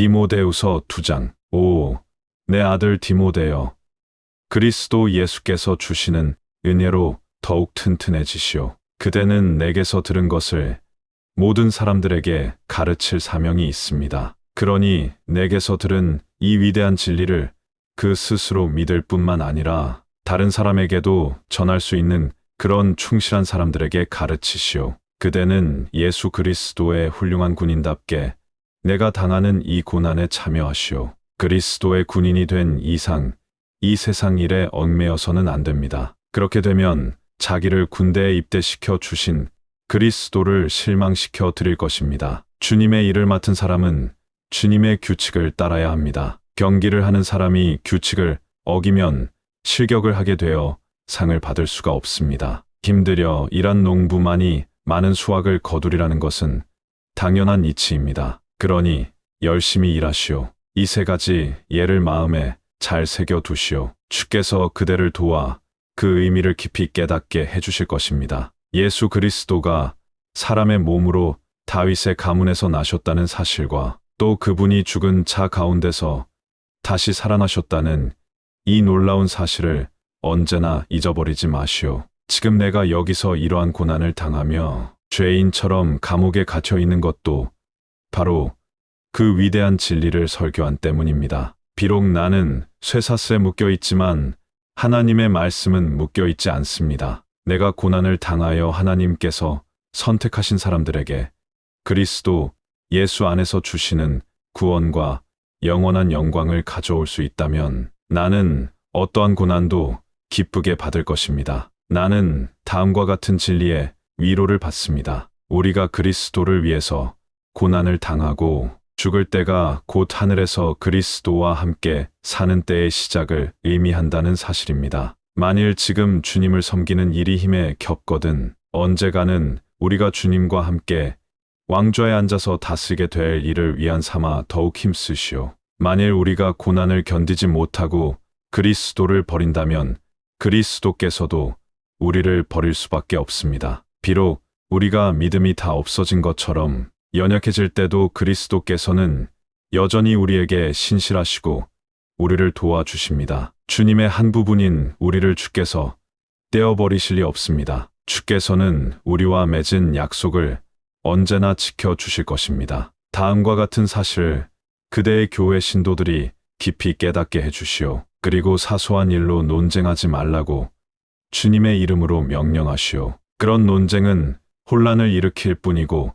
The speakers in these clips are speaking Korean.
디모데후서 2장. 오, 내 아들 디모데여, 그리스도 예수께서 주시는 은혜로 더욱 튼튼해지시오. 그대는 내게서 들은 것을 모든 사람들에게 가르칠 사명이 있습니다. 그러니 내게서 들은 이 위대한 진리를 그 스스로 믿을 뿐만 아니라 다른 사람에게도 전할 수 있는 그런 충실한 사람들에게 가르치시오. 그대는 예수 그리스도의 훌륭한 군인답게 내가 당하는 이 고난에 참여하시오. 그리스도의 군인이 된 이상 이 세상 일에 얽매여서는 안 됩니다. 그렇게 되면 자기를 군대에 입대시켜 주신 그리스도를 실망시켜 드릴 것입니다. 주님의 일을 맡은 사람은 주님의 규칙을 따라야 합니다. 경기를 하는 사람이 규칙을 어기면 실격을 하게 되어 상을 받을 수가 없습니다. 힘들여 일한 농부만이 많은 수확을 거두리라는 것은 당연한 이치입니다. 그러니 열심히 일하시오. 이 세 가지 예를 마음에 잘 새겨 두시오. 주께서 그대를 도와 그 의미를 깊이 깨닫게 해주실 것입니다. 예수 그리스도가 사람의 몸으로 다윗의 가문에서 나셨다는 사실과 또 그분이 죽은 자 가운데서 다시 살아나셨다는 이 놀라운 사실을 언제나 잊어버리지 마시오. 지금 내가 여기서 이러한 고난을 당하며 죄인처럼 감옥에 갇혀 있는 것도 바로 그 위대한 진리를 설교한 때문입니다. 비록 나는 쇠사슬에 묶여 있지만 하나님의 말씀은 묶여 있지 않습니다. 내가 고난을 당하여 하나님께서 선택하신 사람들에게 그리스도 예수 안에서 주시는 구원과 영원한 영광을 가져올 수 있다면 나는 어떠한 고난도 기쁘게 받을 것입니다. 나는 다음과 같은 진리의 위로를 받습니다. 우리가 그리스도를 위해서 고난을 당하고 죽을 때가 곧 하늘에서 그리스도와 함께 사는 때의 시작을 의미한다는 사실입니다. 만일 지금 주님을 섬기는 일이 힘에 겹거든 언제가는 우리가 주님과 함께 왕좌에 앉아서 다스리게 될 일을 위한 삼아 더욱 힘쓰시오. 만일 우리가 고난을 견디지 못하고 그리스도를 버린다면 그리스도께서도 우리를 버릴 수밖에 없습니다. 비록 우리가 믿음이 다 없어진 것처럼 연약해질 때도 그리스도께서는 여전히 우리에게 신실하시고 우리를 도와주십니다. 주님의 한 부분인 우리를 주께서 떼어버리실 리 없습니다. 주께서는 우리와 맺은 약속을 언제나 지켜주실 것입니다. 다음과 같은 사실 그대의 교회 신도들이 깊이 깨닫게 해주시오. 그리고 사소한 일로 논쟁하지 말라고 주님의 이름으로 명령하시오. 그런 논쟁은 혼란을 일으킬 뿐이고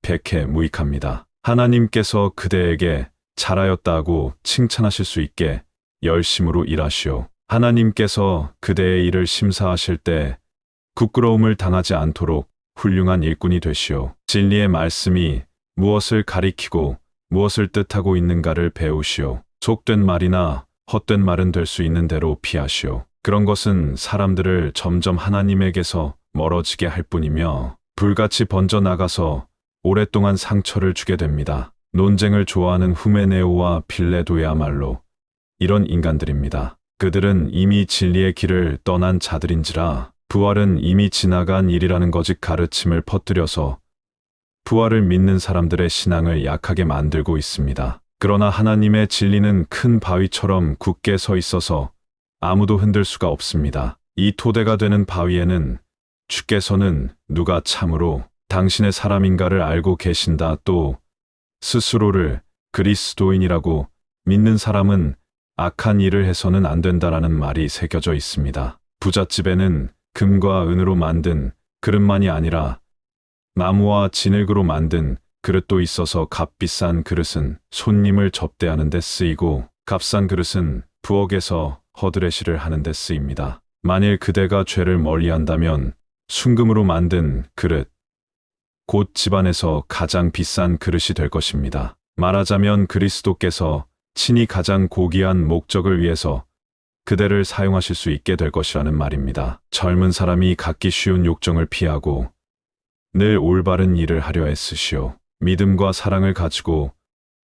백해무익합니다. 하나님께서 그대에게 잘하였다고 칭찬하실 수 있게 열심으로 일하시오. 하나님께서 그대의 일을 심사하실 때 부끄러움을 당하지 않도록 훌륭한 일꾼이 되시오. 진리의 말씀이 무엇을 가리키고 무엇을 뜻하고 있는가를 배우시오. 속된 말이나 헛된 말은 될 수 있는 대로 피하시오. 그런 것은 사람들을 점점 하나님에게서 멀어지게 할 뿐이며 불같이 번져나가서 오랫동안 상처를 주게 됩니다. 논쟁을 좋아하는 후메네오와 빌레도야말로 이런 인간들입니다. 그들은 이미 진리의 길을 떠난 자들인지라 부활은 이미 지나간 일이라는 거짓 가르침을 퍼뜨려서 부활을 믿는 사람들의 신앙을 약하게 만들고 있습니다. 그러나 하나님의 진리는 큰 바위처럼 굳게 서 있어서 아무도 흔들 수가 없습니다. 이 토대가 되는 바위에는 주께서는 누가 참으로 당신의 사람인가를 알고 계신다. 또 스스로를 그리스도인이라고 믿는 사람은 악한 일을 해서는 안 된다라는 말이 새겨져 있습니다. 부잣집에는 금과 은으로 만든 그릇만이 아니라 나무와 진흙으로 만든 그릇도 있어서 값비싼 그릇은 손님을 접대하는 데 쓰이고 값싼 그릇은 부엌에서 허드레시를 하는 데 쓰입니다. 만일 그대가 죄를 멀리한다면 순금으로 만든 그릇, 곧 집안에서 가장 비싼 그릇이 될 것입니다. 말하자면 그리스도께서 친히 가장 고귀한 목적을 위해서 그대를 사용하실 수 있게 될 것이라는 말입니다. 젊은 사람이 갖기 쉬운 욕정을 피하고 늘 올바른 일을 하려 애쓰시오. 믿음과 사랑을 가지고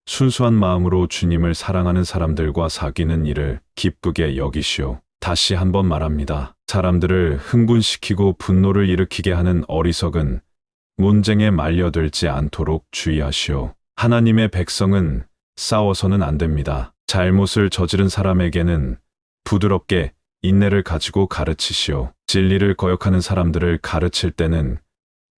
순수한 마음으로 주님을 사랑하는 사람들과 사귀는 일을 기쁘게 여기시오. 다시 한번 말합니다. 사람들을 흥분시키고 분노를 일으키게 하는 어리석은 논쟁에 말려들지 않도록 주의하시오. 하나님의 백성은 싸워서는 안 됩니다. 잘못을 저지른 사람에게는 부드럽게 인내를 가지고 가르치시오. 진리를 거역하는 사람들을 가르칠 때는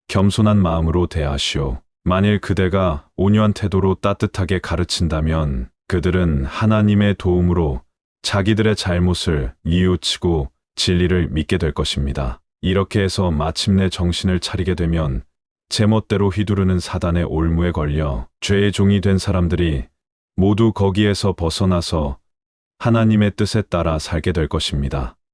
겸손한 마음으로 대하시오. 만일 그대가 온유한 태도로 따뜻하게 가르친다면 그들은 하나님의 도움으로 자기들의 잘못을 뉘우치고 진리를 믿게 될 것입니다. 이렇게 해서 마침내 정신을 차리게 되면 제멋대로 휘두르는 사단의 올무에 걸려 죄의 종이 된 사람들이 모두 거기에서 벗어나서 하나님의 뜻에 따라 살게 될 것입니다.